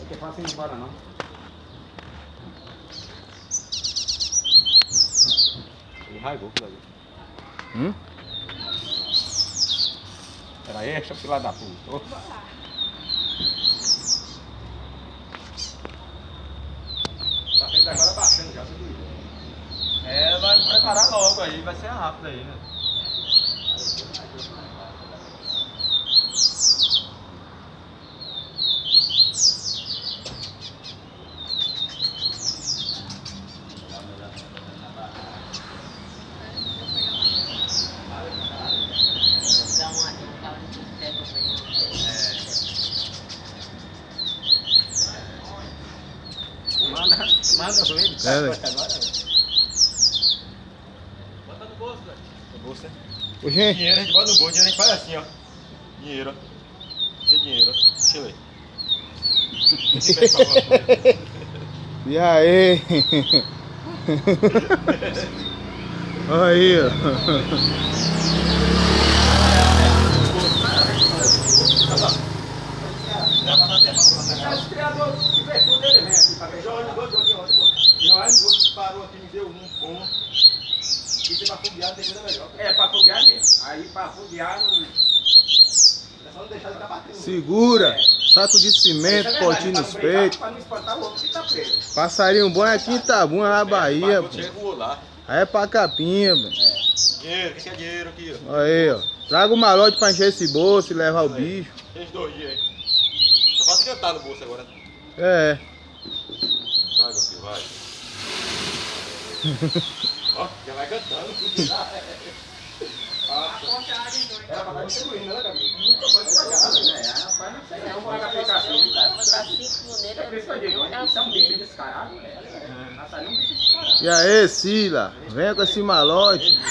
É que fácil não para não. Ele raivou aquilo ali. Era essa fila da puta. Tá feito agora baixando já, tudo isso. É, vai preparar logo aí, vai ser rápido aí, né? Manda com ele, É, agora. Bota no bolso, velho. No bolso, né? Ô, gente. Dinheiro a gente bota no bolso, dinheiro a gente faz assim, ó. Dinheiro, ó. Deixa dinheiro, ó. Deixa eu ver. Esse pede pra alguma coisa. E aí? Olha aí, ó. Esse criador de virtude ele vem aqui pra ver. Jorge parou aqui, me deu um bom. E você pra foguear, tem coisa melhor. É, pra foguear mesmo. Aí pra foguear não. É só não deixar ele tá batendo. Segura. Saco de cimento, potinho nos peitos. Pra não espantar o outro que tá preso. Passarinho bom é aqui em Itabuna, na Bahia, pô. Chegou lá. Aí é pra capinha, pô. Dinheiro, o que é dinheiro aqui, ó? Olha aí, ó. Traga o malote pra encher esse bolso e levar o bicho. Tem 2 dias aí. Só falta cantar no bolso agora. É. Traga aqui, vai. Ó, já vai cantando. Era pra dar distribuindo, né, Gabi? Nunca foi pagado, né? Rapaz, não sei não, paga aplicativo. Botar 5 nele. É por isso que eu digo, é um bicho descarado. Passarinho é um bicho descarado. E aí, Sila? Venha com esse malote.